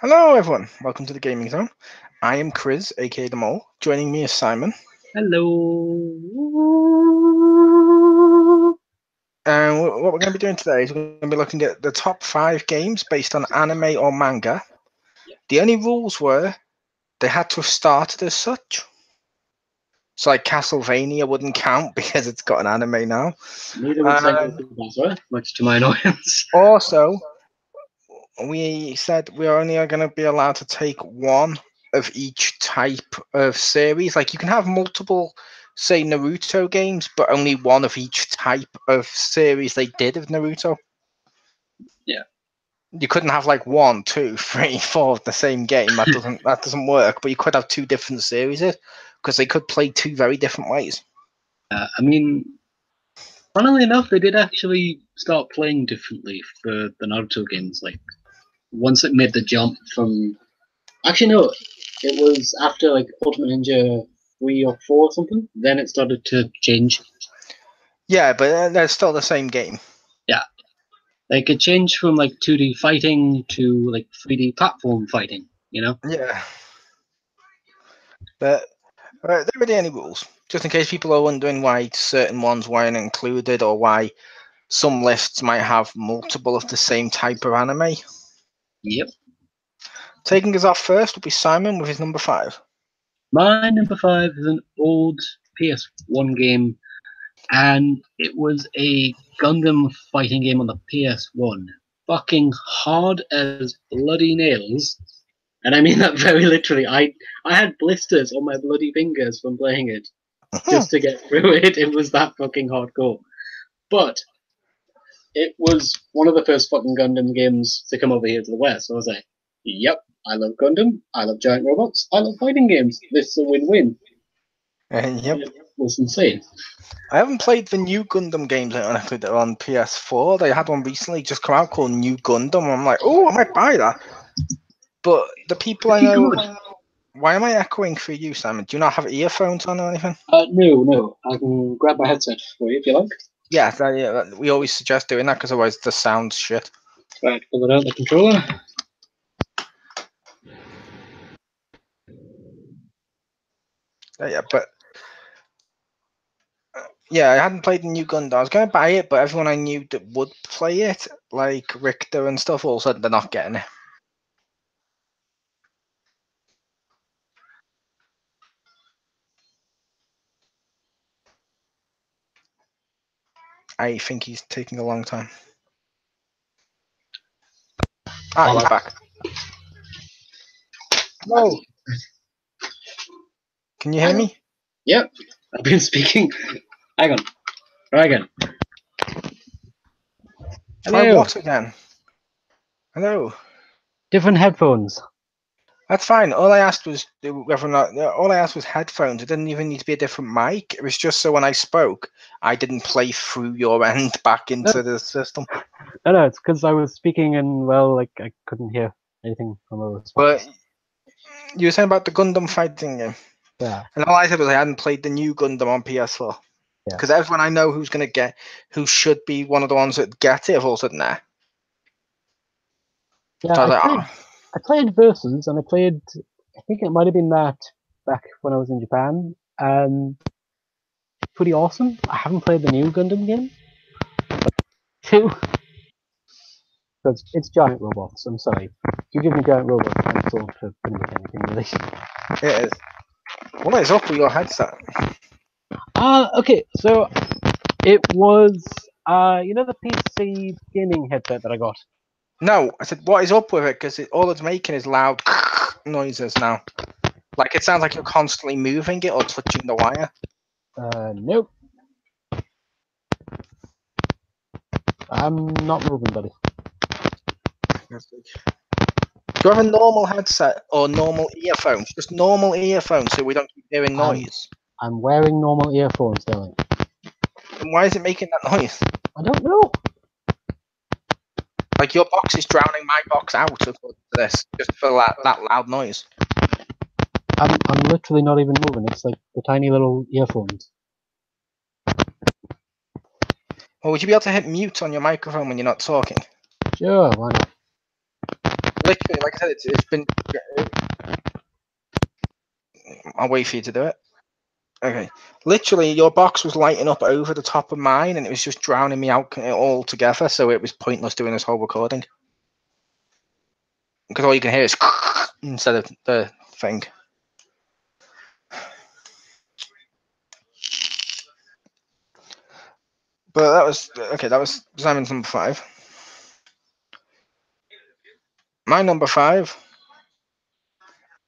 Hello, everyone. Welcome to the Gaming Zone. I am Chriz, aka the Mole. Joining me is Simon. Hello. And what we're going to be doing today is we're going to be looking at the top 5 games based on anime or manga. The only rules were they had to have started as such. So, like Castlevania wouldn't count because it's got an anime now. Neither would Sengoku Basara, much to my annoyance. Also, we said we're only going to be allowed to take one of each type of series. Like you can have multiple, say, Naruto games, but only one of each type of series they did of Naruto. Yeah. You couldn't have like 1, 2, 3, 4 of the same game. That doesn't work. But you could have 2 different series because they could play 2 very different ways. I mean, funnily enough, they did actually start playing differently for the Naruto games. Like, once it made the jump from. Actually, no, it was after like Ultimate Ninja 3 or 4 or something. Then it started to change. Yeah, but they're still the same game. Yeah. Like, it changed from like 2D fighting to like 3D platform fighting, you know? Yeah. But there are really any rules. Just in case people are wondering why certain ones weren't included or why some lists might have multiple of the same type of anime. Yep. Taking us off first will be Simon with his number 5. My number 5 is an old PS1 game, and it was a Gundam fighting game on the PS1. Fucking hard as bloody nails. And I mean that very literally. I had blisters on my bloody fingers from playing it just to get through it. It was that fucking hardcore. But it was one of the first fucking Gundam games to come over here to the West. So I was like, yep, I love Gundam. I love giant robots. I love fighting games. This is a win-win. Yep. It was insane. I haven't played the new Gundam games that are on PS4. They had one recently just come out called New Gundam. I'm like, oh, I might buy that. But the people I know, why am I echoing for you, Simon? Do you not have earphones on or anything? No. I can grab my headset for you if you like. Yeah, we always suggest doing that because otherwise the sound's shit. Right, pull it out the controller. Yeah, but yeah, I hadn't played the new Gundam. I was going to buy it, but everyone I knew that would play it, like Richter and stuff, all said they're not getting it. I think he's taking a long time. He's back. No. Can you hear me? Yep, I've been speaking. Hang on. Try again. Try Hello. what again? Hello. Different headphones. That's fine. All I asked was whether or not. All I asked was headphones. It didn't even need to be a different mic. It was just so when I spoke, I didn't play through your end back into the system. No, it's because I was speaking and I couldn't hear anything from a response. But you were saying about the Gundam fighting game. Yeah. And all I said was I hadn't played the new Gundam on PS4. Because everyone I know who should be one of the ones that get it, have all said nah. Yeah, So I played Versus, and I think it might have been that back when I was in Japan, and pretty awesome. I haven't played the new Gundam game. Two. Because it's giant robots, I'm sorry. If you give me giant robots, I'm sold for pretty much anything, really. It is. What is up with your headset? Okay, so it was, the PC gaming headset that I got. No, I said, what is up with it? Because all it's making is loud noises now. Like, it sounds like you're constantly moving it or touching the wire. Nope. I'm not moving, buddy. Do you have a normal headset or normal earphones? Just normal earphones so we don't keep hearing noise. I'm wearing normal earphones, Dylan. And why is it making that noise? I don't know. Like, your box is drowning my box out according to this, just for that loud noise. I'm literally not even moving. It's like the tiny little earphones. Well, would you be able to hit mute on your microphone when you're not talking? Sure, why not? literally, like I said, it's been. I'll wait for you to do it. Okay. Literally, your box was lighting up over the top of mine, and it was just drowning me out altogether. So it was pointless doing this whole recording because all you can hear is instead of the thing. But that was okay. That was Simon's number 5. My number 5.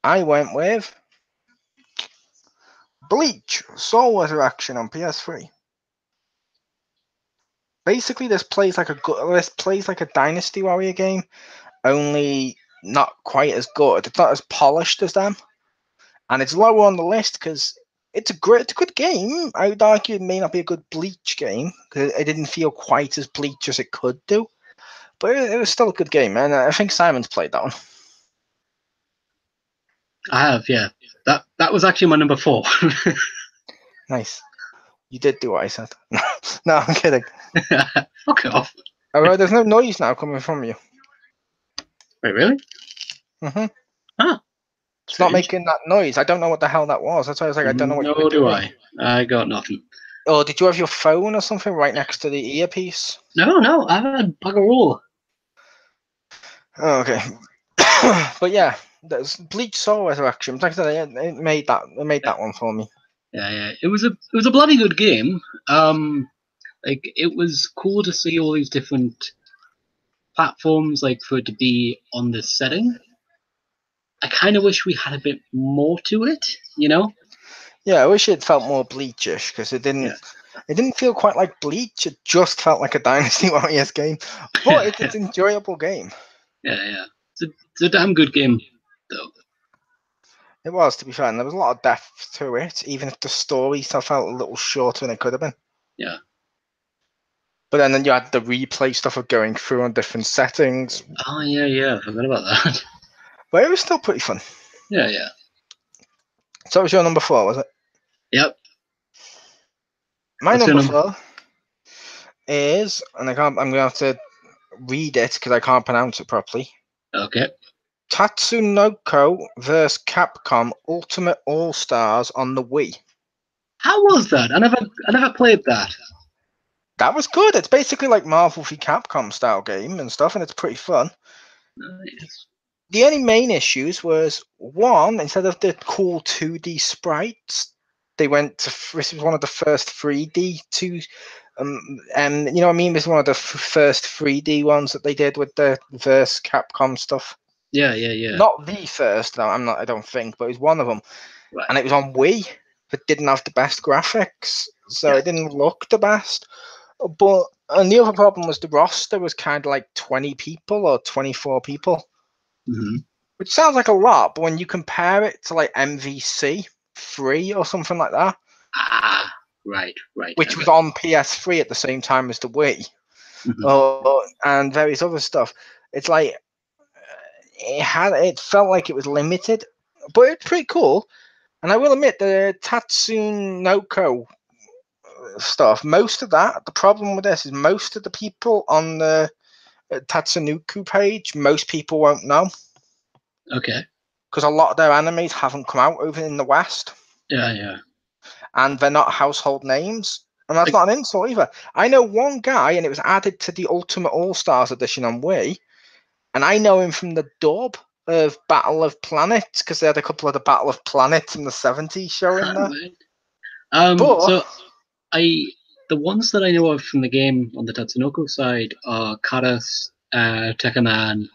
I went with Bleach Soul Resurrection on PS3. Basically, this plays like a Dynasty Warrior game, only not quite as good. It's not as polished as them, and it's lower on the list because it's a good game. I would argue it may not be a good Bleach game because it didn't feel quite as Bleach as it could do, but it was still a good game, and I think Simon's played that one. I have, yeah. That was actually my number 4. Nice. You did do what I said. No, I'm kidding. Fuck off. Oh, there's no noise now coming from you. Wait, really? Mm-hmm. Huh. It's not making that noise. I don't know what the hell that was. That's why I was like, I don't know what you're doing. No, do I. I got nothing. Oh, did you have your phone or something right next to the earpiece? No, I had bugger all. Oh, okay. But yeah, there's Bleach Soul Resurrection. Like I said, it made that one for me. Yeah. It was a bloody good game. Like it was cool to see all these different platforms, like for it to be on this setting. I kind of wish we had a bit more to it, you know? Yeah, I wish it felt more Bleachish because it didn't. Yeah. It didn't feel quite like Bleach. It just felt like a Dynasty Warriors game, but it's an enjoyable game. Yeah. It's a damn good game, though. It was, to be fair, and there was a lot of depth to it, even if the story still felt a little shorter than it could have been. Yeah. But then you had the replay stuff of going through on different settings. Oh, yeah, I forgot about that. But it was still pretty fun. Yeah. So it was your number 4, was it? Yep. My number 4 is, and I'm going to have to read it because I can't pronounce it properly. Okay. Tatsunoko vs. Capcom Ultimate All-Stars on the Wii. How was that? I never played that. That was good. It's basically like Marvel v Capcom style game and stuff, and it's pretty fun. Nice. The only main issues was, one, instead of the cool 2D sprites, they went to, this was one of the first 3D and you know what I mean? This was one of the first 3D ones that they did with the Verse Capcom stuff. Yeah. Not the first, no, I don't think, but it was one of them. Right. And it was on Wii, but didn't have the best graphics, so it didn't look the best. And the other problem was the roster was kind of like 20 people or 24 people. Mm-hmm. Which sounds like a lot, but when you compare it to like MVC 3 or something like that. Ah, right. Which was on PS3 at the same time as the Wii. Mm-hmm. And various other stuff. It's like it felt like it was limited, but it's pretty cool. And I will admit the Tatsunoko stuff, most of that, the problem with this is most of the people on the Tatsunoko page, most people won't know. Okay. Because a lot of their animes haven't come out over in the West. Yeah. And they're not household names. And that's not an insult either. I know one guy, and it was added to the Ultimate All-Stars edition on Wii, and I know him from the dub of Battle of Planets, because they had a couple of the Battle of Planets in the 70s show in there. So the ones that I know of from the game on the Tatsunoko side are Karas, Tekkaman,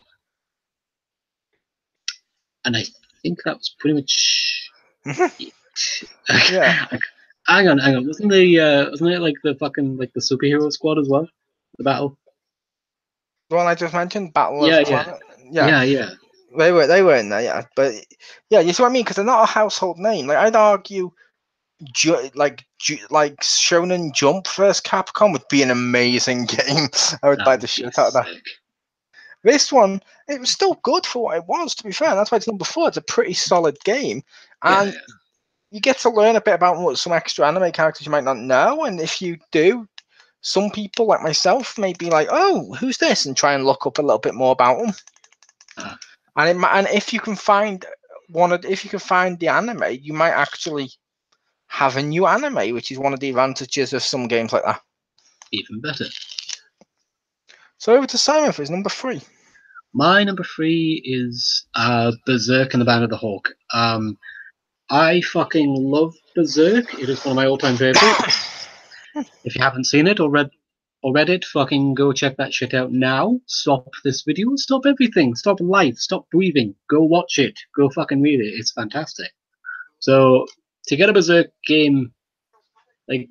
and I think that was pretty much it. Yeah. Hang on. Wasn't it like the fucking like the superhero squad as well? The battle. The one I just mentioned, Battle of Planet. Yeah. They were in there, yeah. But yeah, you see what I mean? Because they're not a household name. Like I'd argue, like Shonen Jump vs Capcom would be an amazing game. I would buy the shit out of that. This one, it was still good for what it was, to be fair. That's why it's number 4. It's a pretty solid game. And you get to learn a bit about some extra anime characters you might not know. And if you do, some people like myself may be like, oh, who's this? And try and look up a little bit more about them. And if you can find if you can find the anime, you might actually have a new anime, which is one of the advantages of some games like that. Even better. So over to Simon for his number 3. My number 3 is Berserk and the Band of the Hawk. I fucking love Berserk. It is one of my all-time favorites. If you haven't seen it or read it, fucking go check that shit out now. Stop this video. Stop everything. Stop life. Stop breathing. Go watch it. Go fucking read it. It's fantastic. So to get a Berserk game like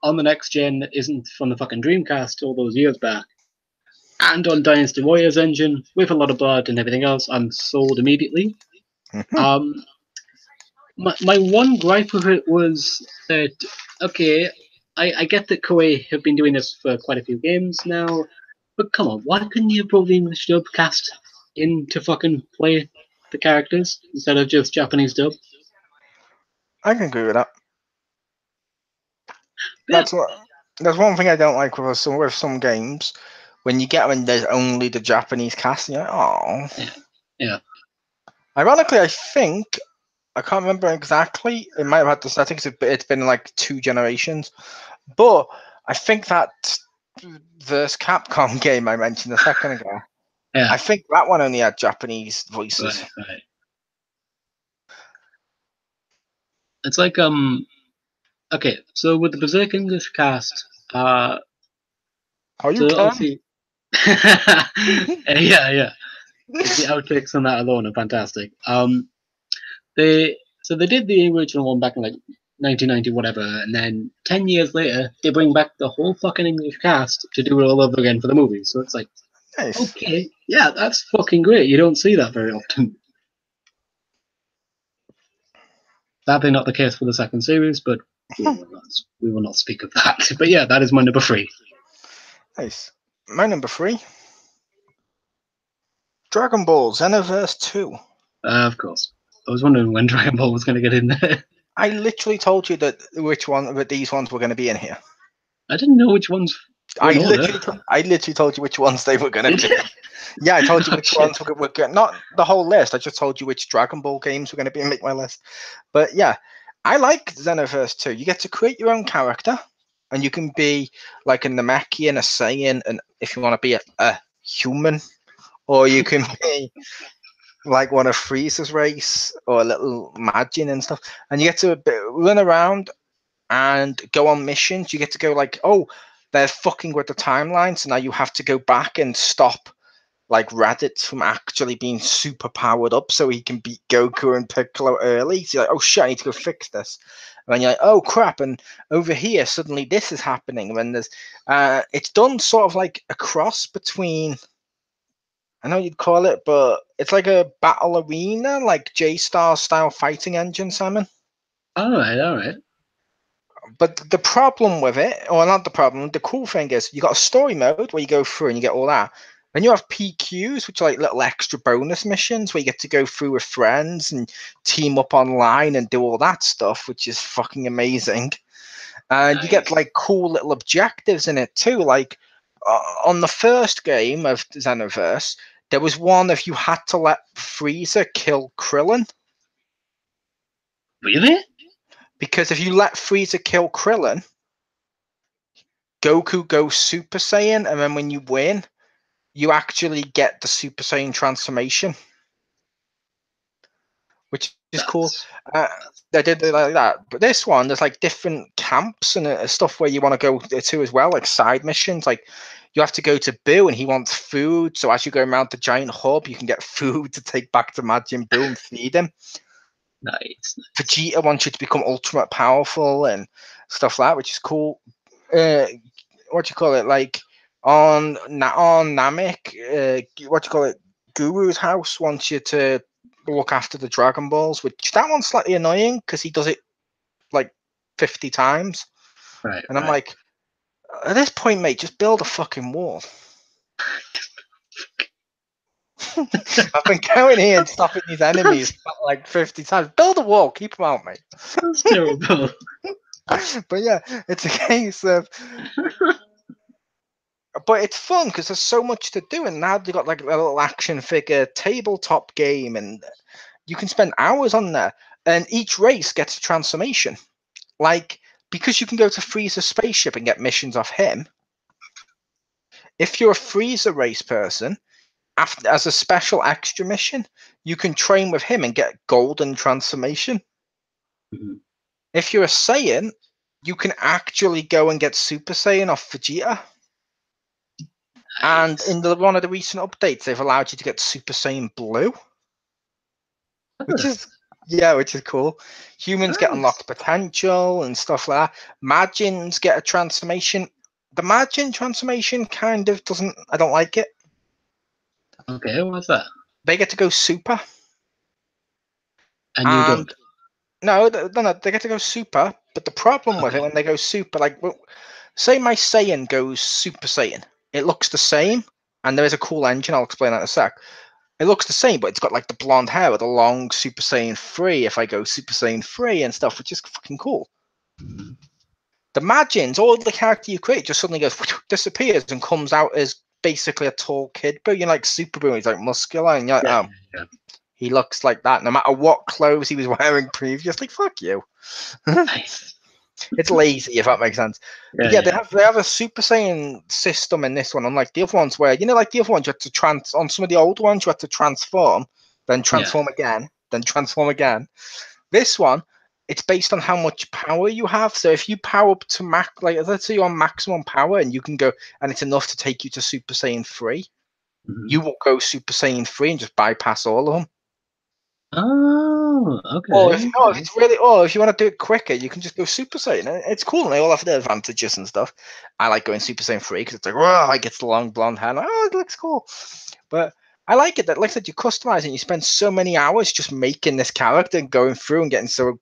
on the next gen that isn't from the fucking Dreamcast all those years back, and on Dynasty Warriors engine with a lot of blood and everything else, I'm sold immediately. My one gripe with it was that, okay, I get that Koei have been doing this for quite a few games now, but come on, why couldn't you have brought the English dub cast in to fucking play the characters instead of just Japanese dub? I can agree with that. Yeah. That's one thing I don't like with some games. When you get when there's only the Japanese cast, you're like, oh. Yeah. Ironically, I can't remember exactly. It might have had the settings. It's been like 2 generations, but I think that versus Capcom game I mentioned a second ago. Yeah. I think that one only had Japanese voices. Right. It's like okay, so with the Berserk English cast, Oh, you so can. obviously, yeah. The outtakes on that alone are fantastic. They did the original one back in like 1990, whatever, and then 10 years later they bring back the whole fucking English cast to do it all over again for the movie. So it's like, Nice. okay, yeah, that's fucking great. You don't see that very often. Sadly, not the case for the second series, but we will not speak of that. But yeah, that is my number 3. Nice. My number 3. Dragon Ball Xenoverse 2. Of course. I was wondering when Dragon Ball was going to get in there. I literally told you that these ones were going to be in here. I didn't know which ones. I literally told you which ones they were going to be. Yeah, I told you which ones were going. Not the whole list. I just told you which Dragon Ball games were going to be make my list. But yeah, I like Xenoverse 2. You get to create your own character, and you can be like a Namekian, a Saiyan, and if you want to be a human, or you can be like one of Frieza's race or a little Majin and stuff, and you get to run around and go on missions. You get to go like, oh, they're fucking with the timeline, so now you have to go back and stop like Raditz from actually being super powered up so he can beat Goku and Piccolo early. So you're like, oh shit, I need to go fix this. And then you're like, oh crap, and over here suddenly this is happening. When there's it's done sort of like a cross between, I know you'd call it, but it's like a battle arena, like J-Star style fighting engine, Simon. All right. But the problem with it, or not the problem, the cool thing is you got a story mode where you go through and you get all that. Then you have PQs, which are like little extra bonus missions where you get to go through with friends and team up online and do all that stuff, which is fucking amazing. And you get like cool little objectives in it too. Like on the first game of Xenoverse, there was one if you had to let Frieza kill Krillin. Really? Because if you let Frieza kill Krillin, Goku goes Super Saiyan, and then when you win, you actually get the Super Saiyan transformation, which is cool. They did it like that. But this one, there's like different camps and stuff where you want to go to as well, like side missions. Like you have to go to Boo, and he wants food. So as you go around the giant hub, you can get food to take back to Majin Buu and feed him. Nice. Vegeta wants you to become ultimate powerful and stuff like that, which is cool. What do you call it? Like on Namek, what do you call it? Guru's house wants you to look after the Dragon Balls, which that one's slightly annoying because he does it like 50 times. Right. And I'm like, at this point, mate, just build a fucking wall. I've been going here and stopping these enemies like 50 times. Build a wall, keep them out, mate. That's terrible. But yeah, it's a case of but it's fun because there's so much to do, and now they've got like a little action figure tabletop game, and you can spend hours on there. And each race gets a transformation. Like, because you can go to Freezer's spaceship and get missions off him. If you're a Freezer race person, after as a special extra mission, you can train with him and get golden transformation. Mhm. If you're a Saiyan, you can actually go and get Super Saiyan off Vegeta. And Nice. in one of the recent updates, they've allowed you to get Super Saiyan Blue, which is cool. Humans get Nice. unlocked potential and stuff like that. Majins get a transformation. The Majin transformation kind of doesn't. I don't like it. Okay, what's that? They get to go super, And you don't. no, they get to go super. But the problem with it when they go super, like, say my Saiyan goes Super Saiyan, it looks the same, and there is a cool engine. I'll explain that in a sec. It looks the same, but it's got like the blonde hair with a long Super Saiyan 3 if I go Super Saiyan 3 and stuff, which is fucking cool. The Majins, all the character you create just suddenly goes, disappears and comes out as basically a tall kid. But you're like Super Boo, he's like muscular, and you're like, Yeah. he looks like that no matter what clothes he was wearing previously. Fuck you. Nice. It's lazy, if that makes sense. But yeah, they have a Super Saiyan system in this one, unlike the other ones where, like the other ones, you had to on some of the old ones, you had to transform, then transform again, then transform again. This one, it's based on how much power you have. So if you power up to max, like let's say you're on maximum power and you can go, and it's enough to take you to Super Saiyan 3, you will go Super Saiyan 3 and just bypass all of them. Oh, okay. Or if you want to do it quicker, you can just go Super Saiyan. It's cool, and they all have their advantages and stuff. I like going Super Saiyan 3 because it's like, oh, it gets the long blonde hair. Oh, it looks cool. But I like it that, like I said, you customize and you spend so many hours just making this character and going through and getting so.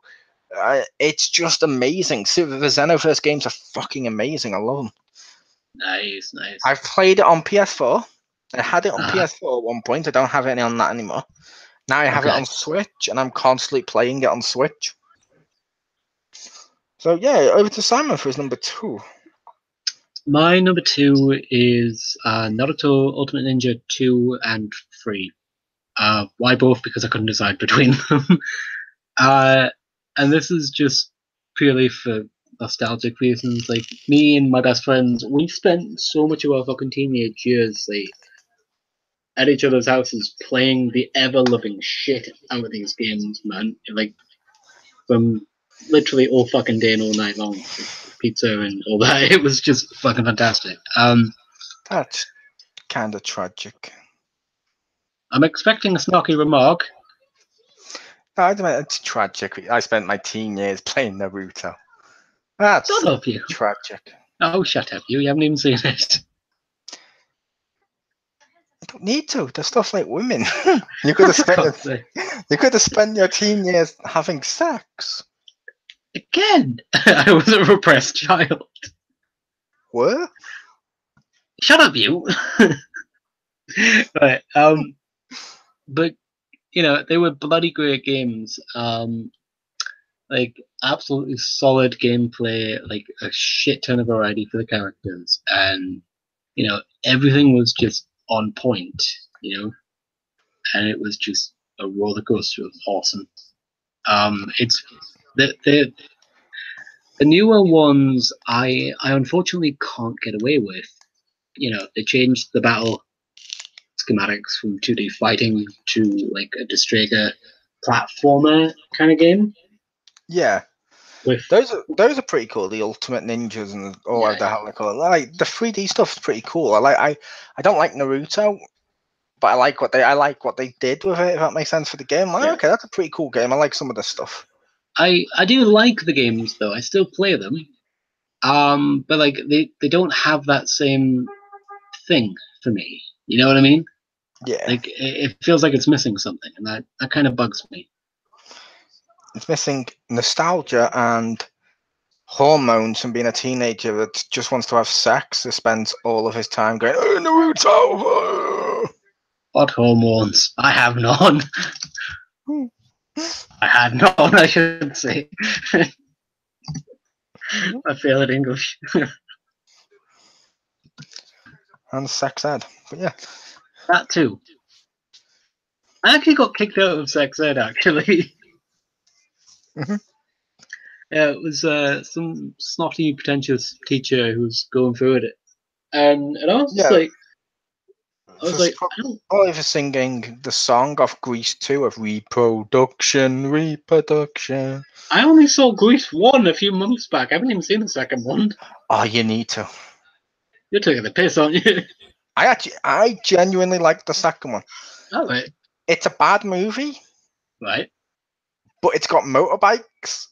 It's just amazing. So the Xenoverse games are fucking amazing. I love them. Nice. I've played it on PS4. I had it on PS4 at one point. I don't have any on that anymore. Now I have it on Switch, and I'm constantly playing it on Switch. So yeah, over to Simon for his number 2. My number 2 is Naruto Ultimate Ninja 2 and 3. Why both? Because I couldn't decide between them. And this is just purely for nostalgic reasons. Like, me and my best friends, we spent so much of our fucking teenage years at each other's houses playing the ever-loving shit out of these games, man. Like, from literally all fucking day and all night long. Pizza and all that. It was just fucking fantastic. That's kind of tragic. I'm expecting a snarky remark. No, I don't mean it's tragic. I spent my teen years playing Naruto. That's Shut up, you. tragic. Oh, shut up, you. You haven't even seen it. You don't need to. There's stuff like women. You could have spent your teen years having sex. Again, I was a repressed child. What? Shut up, you. Right. But they were bloody great games. Like, absolutely solid gameplay, like a shit ton of variety for the characters, and everything was just on point. And it was just a roller coaster of awesome. It's the newer ones I unfortunately can't get away with. They changed the battle schematics from 2D fighting to like a Distrager platformer kind of game. Yeah. Those are pretty cool. The Ultimate Ninjas and all of that. Like the 3D stuff's pretty cool. I don't like Naruto, but I like what they did with it. If that makes sense for the game. Okay, that's a pretty cool game. I like some of the stuff. I do like the games though. I still play them. But like they don't have that same thing for me. You know what I mean? Yeah. Like it feels like it's missing something, and that kind of bugs me. It's missing nostalgia and hormones from being a teenager that just wants to have sex. That spends all of his time going, oh, Naruto. What hormones? I have none. I had none, I should say. I fail at English. and sex ed. But yeah. That too. I actually got kicked out of sex ed, actually. Mhm. Yeah, it was some snotty, pretentious teacher who was going through it. And I was just Yeah. like, I don't... Probably for singing the song off Grease 2 of reproduction. I only saw Grease 1 a few months back. I haven't even seen the second one. Oh, you need to. You're taking the piss, aren't you? I genuinely like the second one. Oh, right. It's a bad movie, Right. but it's got motorbikes.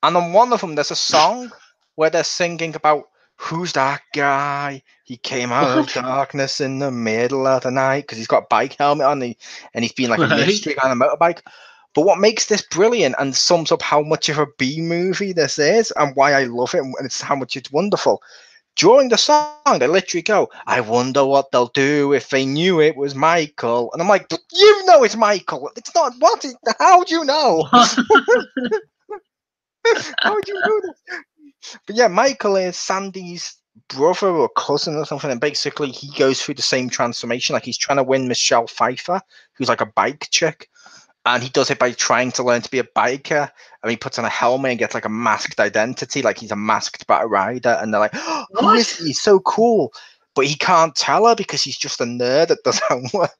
And on one of them, there's a song where they're singing about who's that guy? He came out of darkness in the middle of the night because he's got a bike helmet on and he's been like a mystery guy on a motorbike. But what makes this brilliant and sums up how much of a B movie this is and why I love it and it's how much it's wonderful. During the song, they literally go, I wonder what they'll do if they knew it was Michael. And I'm like, but you know it's Michael. It's not what? How do you know? How would you know this? But yeah, Michael is Sandy's brother or cousin or something, and basically he goes through the same transformation. Like he's trying to win Michelle Pfeiffer, who's like a bike chick, and he does it by trying to learn to be a biker. And he puts on a helmet and gets like a masked identity, like he's a masked battle rider. And they're like, oh, "Who is he? He's so cool." But he can't tell her because he's just a nerd that does homework.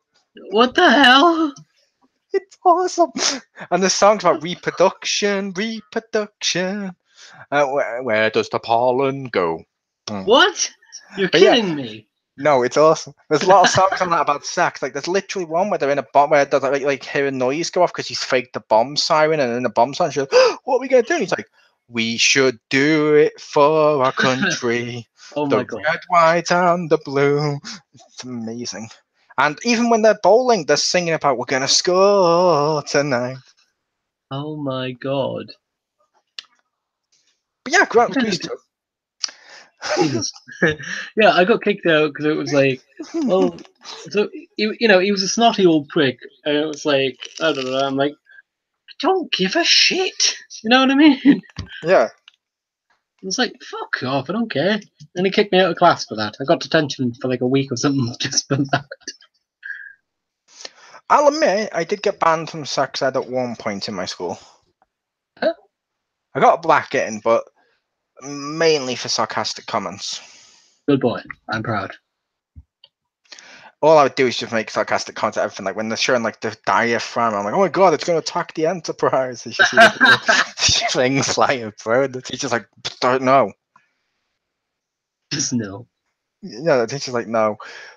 What the hell? It's awesome. And the song's about reproduction. Where does the pollen go? What? You're kidding me. No, it's awesome. There's a lot of songs on that about sex. Like there's literally one where they're in a bomb where they like hear a noise go off because he's faked the bomb siren, and in the bomb siren, she's like, oh, "What are we gonna do?" And he's like, "We should do it for our country." Oh the my God. red, white, and the blue. It's amazing. And even when they're bowling, they're singing about "We're gonna score tonight." Oh my God. But yeah, Grant was Grease too. Jesus. Yeah, I got kicked out because it was like, well, so he was a snotty old prick, and it was like, I don't know. I'm like, I don't give a shit. You know what I mean? Yeah. It was like, fuck off, I don't care. And he kicked me out of class for that. I got detention for like a week or something just for that. I'll admit, I did get banned from sex ed at one point in my school. Huh? I got a blacking, but mainly for sarcastic comments. Good boy. I'm proud. All I would do is just make sarcastic comments at everything. Like when they're showing like the diaphragm, I'm like, "Oh my god, it's going to attack the Enterprise!" And you see the things flying through, and the teacher's like, "Don't know." Just no. Yeah, the teacher's like, "No."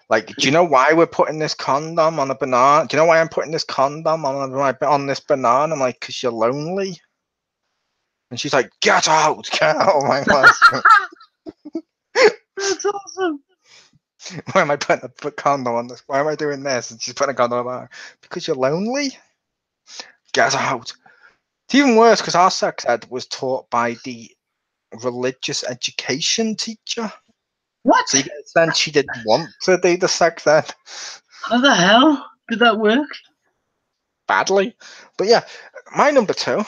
Like, do you know why we're putting this condom on a banana? Do you know why I'm putting this condom on this banana? I'm like, "Cause you're lonely." And she's like, "Get out! Get out of my classroom!" That's awesome. Why am I putting a condom on this? Why am I doing this? And she's putting a condom on her. Because you're lonely? Get out. It's even worse because our sex ed was taught by the religious education teacher. What? So you get a sense she didn't want to do the sex ed. How the hell did that work? Badly. But yeah, my number two.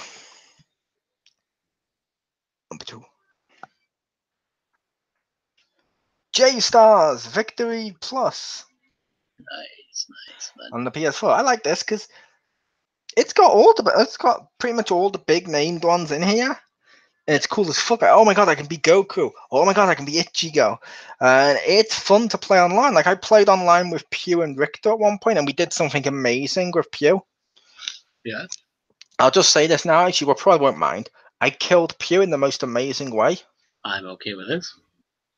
J-Stars Victory Plus Nice, man. on the PS4. I like this because it's got pretty much all the big named ones in here. And it's cool as fuck. Oh my god, I can be Goku. Oh my god, I can be Ichigo. And it's fun to play online. Like I played online with Pew and Richter at one point, and we did something amazing with Pew. Yeah. I'll just say this now, actually, you probably won't mind. I killed Pew in the most amazing way. I'm okay with this.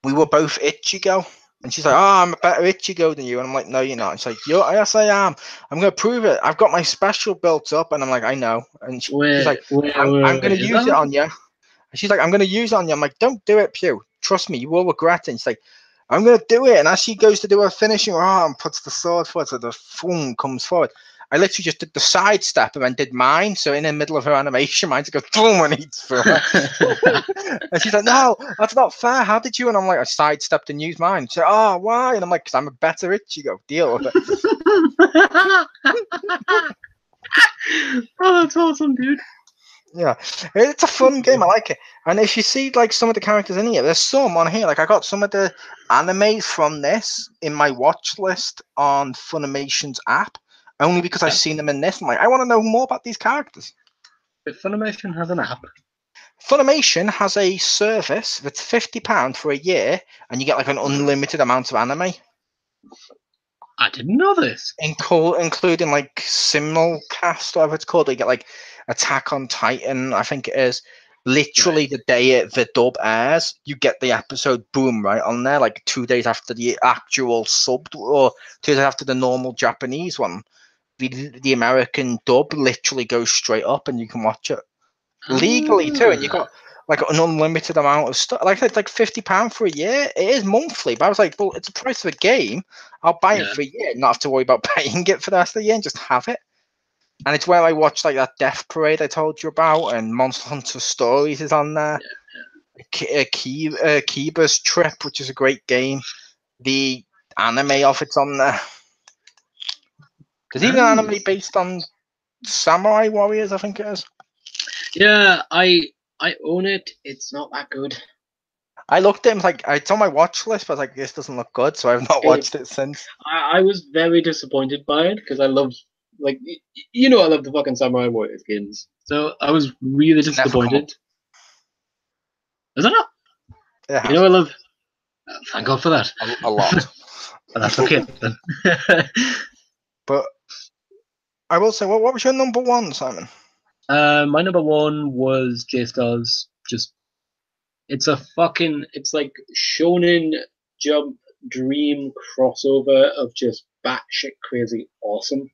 We were both Ichigo. And she's like, "Oh, I'm a better Ichigo than you." And I'm like, "No, you're not." And she's like, "Yes, I am. I'm going to prove it. I've got my special built up." And I'm like, "I know." And she's like, I'm going to use it on you. And she's like, "I'm going to use it on you." I'm like, "Don't do it, Pew. Trust me, you will regret it." And she's like, "I'm going to do it." And as she goes to do her finishing and puts the sword forward, so the foam comes forward. I literally just did the side step and then did mine. So in the middle of her animation, mine to go boom and eats through her. And she's like, "No, that's not fair. How did you?" And I'm like, "I sidestepped and used mine." She's like, "Oh, why?" And I'm like, "Because I'm a better Ichigo. Deal with it." Oh, that's awesome, dude. Yeah, it's a fun game. I like it. And if you see like some of the characters in here, there's some on here. Like I got some of the anime from this in my watch list on Funimation's app, only because I've seen them in this. I'm like, I want to know more about these characters. But Funimation has an app. Funimation has a service that's £50 for a year, and you get like an unlimited amount of anime. I didn't know this. Including like simulcast, whatever it's called. You get like Attack on Titan, I think it is. Literally the day the dub airs, you get the episode boom right on there, like 2 days after the actual subbed, or 2 days after the normal Japanese one. The American dub literally goes straight up, and you can watch it legally too. And you got like an unlimited amount of stuff. Like I said, it's like £50 for a year. It is monthly, but I was like, well, it's the price of a game. I'll buy it for a year, not have to worry about paying it for the rest of the year, and just have it. And it's where I watched like that Death Parade I told you about, and Monster Hunter Stories is on there. Kiba's Trip, which is a great game. The anime of it's on there. There's even an anime based on Samurai Warriors, I think it is. Yeah, I own it. It's not that good. I looked at him like it's on my watch list, but I was like, this doesn't look good, so I've not watched it since. I was very disappointed by it because I love, like, I love the fucking Samurai Warriors games. So I was really disappointed. Is that not? Yeah, I love. Thank God for that. A lot. That's okay then. But I will say, what was your number one, Simon? My number one was J-Stars. It's like Shonen Jump Dream crossover of just batshit crazy awesome.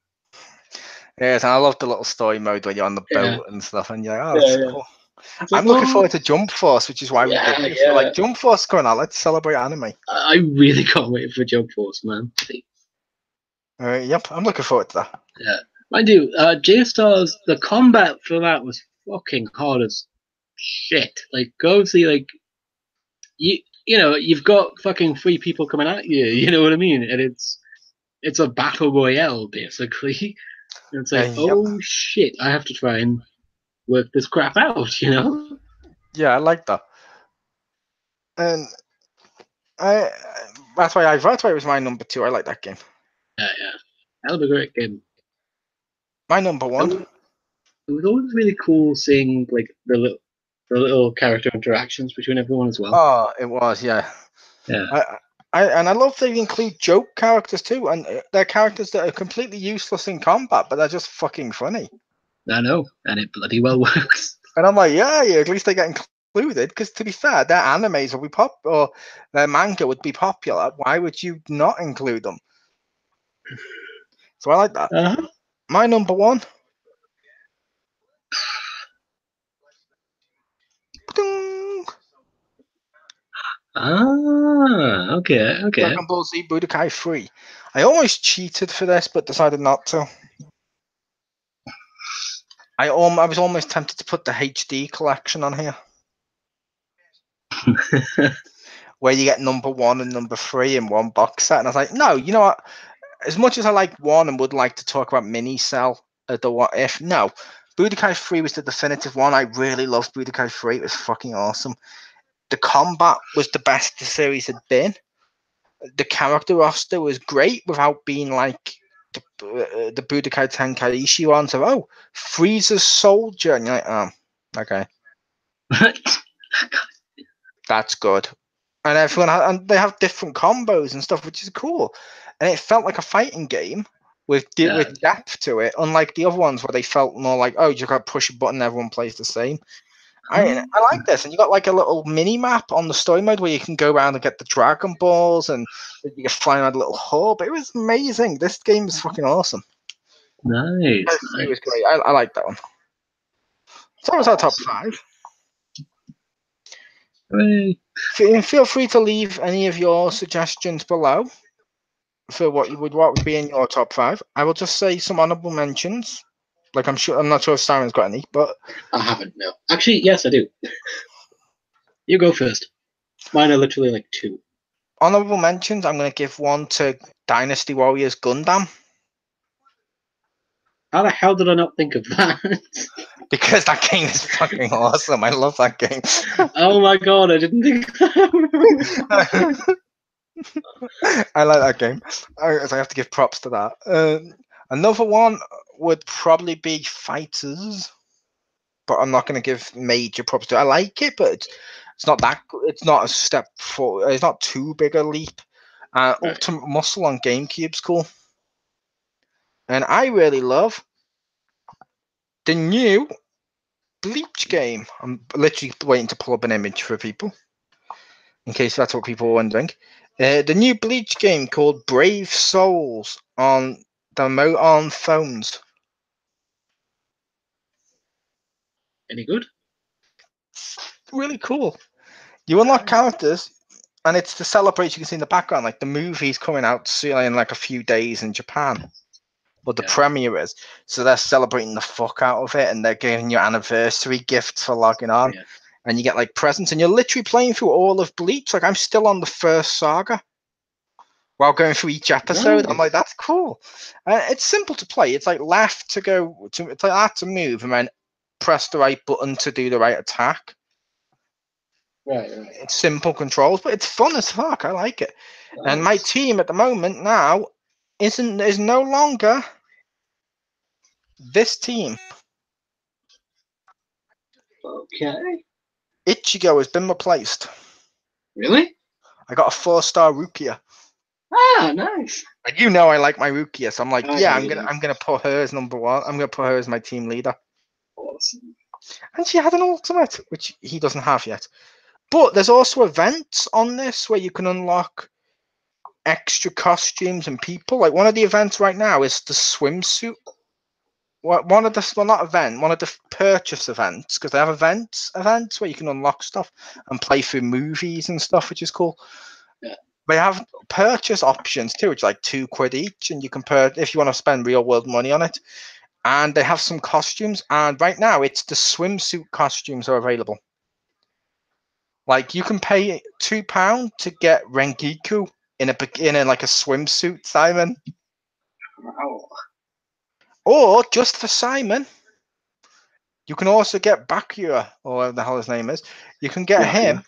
Yes, and I love the little story mode when you're on the boat and stuff, and you're like, oh, that's cool. I'm looking forward to Jump Force, which is why we did this. Like, Jump Force coming out, let's celebrate anime. I really can't wait for Jump Force, man. Yep, I'm looking forward to that. Yeah, I do. J-Stars, the combat for that was fucking hard as shit. Like, go see, like, you've got fucking 3 people coming at you, you know what I mean? And it's a battle royale, basically. And it's like, oh shit, I have to try and work this crap out, Yeah, I like that. And that's why it was my number 2. I like that game. Yeah. That was a great game. My number 1. It was always really cool seeing like the little character interactions between everyone as well. Oh, it was, yeah. Yeah. I love they include joke characters too, and they're characters that are completely useless in combat, but they're just fucking funny. I know, and it bloody well works. And I'm like, yeah, at least they get included, because to be fair, their animes will be or their manga would be popular. Why would you not include them? So I like that. My number 1. Okay. Dragon Ball Z Budokai 3. I almost cheated for this, but decided not to. I was almost tempted to put the HD collection on here, where you get number 1 and number 3 in one box set. And I was like, no, you know what? As much as I like 1 and would like to talk about Mini Cell, the What If, no. Budokai 3 was the definitive one. I really loved Budokai 3. It was fucking awesome. The combat was the best the series had been. The character roster was great without being like the Budokai Tenkaichi one. So, Frieza's soldier. And you're like, oh, okay. That's good. And and they have different combos and stuff, which is cool. And it felt like a fighting game with depth to it, unlike the other ones where they felt more like, you just got to push a button, everyone plays the same. I like this, and you got like a little mini map on the story mode where you can go around and get the Dragon Balls, and you can fly around a little hub. It was amazing. This game is fucking awesome. Nice. It was great. I like that one. So that was our top 5. Feel free to leave any of your suggestions below for what would be in your top 5. I will just say some honorable mentions. Like I'm not sure if Simon's got any, but I haven't. No, actually, yes, I do. You go first. Mine are literally like 2. Honorable mentions. I'm going to give one to Dynasty Warriors Gundam. How the hell did I not think of that? Because that game is fucking awesome. I love that game. Oh my god, I didn't think of that. I like that game. I have to give props to that. Another one would probably be Fighters, but I'm not going to give major props to it. I like it, but it's not that. It's not a step forward. It's not too big a leap. Right. Ultimate Muscle on GameCube's cool, and I really love the new Bleach game. I'm literally waiting to pull up an image for people, in case that's what people are wondering. The new Bleach game called Brave Souls on on phones. Any good? Really cool. You unlock characters, and it's to celebrate. You can see in the background, like the movie's coming out soon in like a few days in Japan. But the premiere is, so they're celebrating the fuck out of it, and they're giving you anniversary gifts for logging on, and you get like presents, and you're literally playing through all of Bleach. Like I'm still on the first saga while going through each episode. Nice. I'm like, that's cool. It's simple to play. It's like left to go to, it's like that to move, and then press the right button to do the right attack. Right. It's simple controls, but it's fun as fuck. I like it. Nice. And my team at the moment now is no longer this team. Okay. Ichigo has been replaced. Really? I got a 4-star Rukia. Ah, nice. And you know I like my Rukia, so I'm like, I'm gonna put her as number one. I'm gonna put her as my team leader. Awesome. And she had an ultimate, which he doesn't have yet. But there's also events on this where you can unlock extra costumes and people. Like one of the events right now is the swimsuit. One of the purchase events, because they have events where you can unlock stuff and play through movies and stuff, which is cool. Yeah. They have purchase options too, which is like £2 each, and you can if you want to spend real world money on it. And they have some costumes, and right now it's the swimsuit costumes are available. Like you can pay £2 to get Rengiku in a like a swimsuit, Simon. Wow. Or just for Simon, you can also get Bakura, or whatever the hell his name is. You can get him.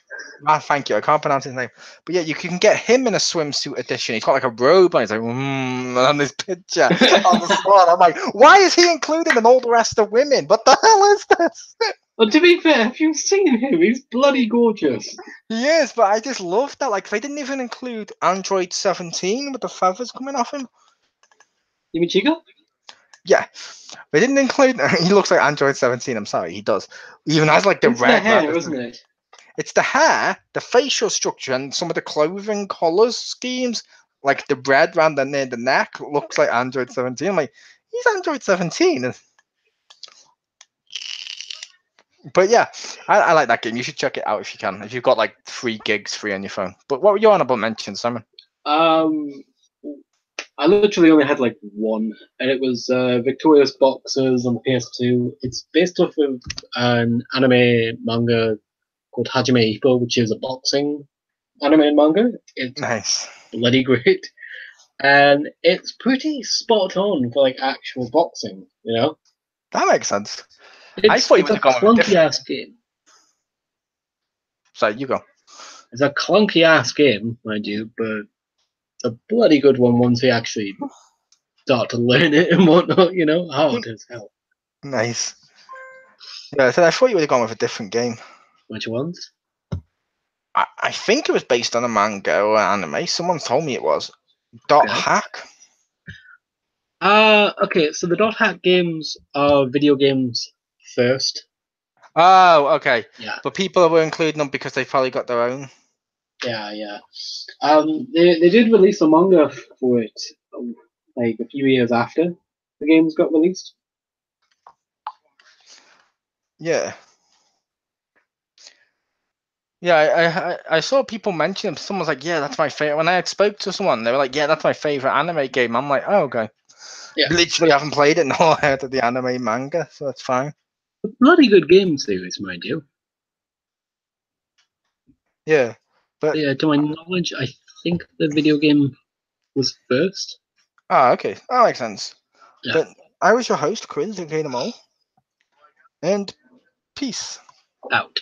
Thank you. I can't pronounce his name. But yeah, you can get him in a swimsuit edition. He's got like a robe on. He's like, on this picture on the spot. I'm like, why is he included in all the rest of women? What the hell is this? Well, to be fair, have you seen him? He's bloody gorgeous. He is, but I just love that. Like, they didn't even include Android 17 with the feathers coming off him. You mean Chica? Yeah, they didn't include. He looks like Android 17. I'm sorry, he does. He even has like the red hair, isn't it? It's the hair, the facial structure, and some of the clothing colors schemes. Like the red around near the neck looks like Android 17. I'm like, he's Android 17. But yeah, I like that game. You should check it out if you can. If you've got like 3 gigs free on your phone. But what were your honorable mentions, Simon? I literally only had like one, and it was Victorious Boxers on the PS2. It's based off of an anime manga called Hajime Ippo, which is a boxing anime and manga. It's nice, bloody great, and it's pretty spot on for like actual boxing. You know, that makes sense. I thought you were going with a clunky ass game. Sorry, you go. It's a clunky ass game, mind you, but a bloody good one once you actually start to learn it and whatnot, you know, hard as hell. Nice. Yeah, so I thought you would have gone with a different game. Which ones? I think it was based on a manga or anime. Someone told me it was. Dot Hack. Okay, so the Dot Hack games are video games first. Oh, okay. Yeah. But people were including them because they probably got their own. Yeah. They did release a manga for it like a few years after the games got released. Yeah. Yeah, I saw people mention them. Someone's like, yeah, that's my favorite. When I spoke to someone, they were like, yeah, that's my favorite anime game. I'm like, oh, okay. Yeah. Literally haven't played it nor heard of the anime manga, so that's fine. A bloody good game series, mind you. Yeah. But yeah, to my knowledge, I think the video game was first. Oh, okay. That makes sense. Yeah. But I was your host, Chriz, and All. And peace. Out.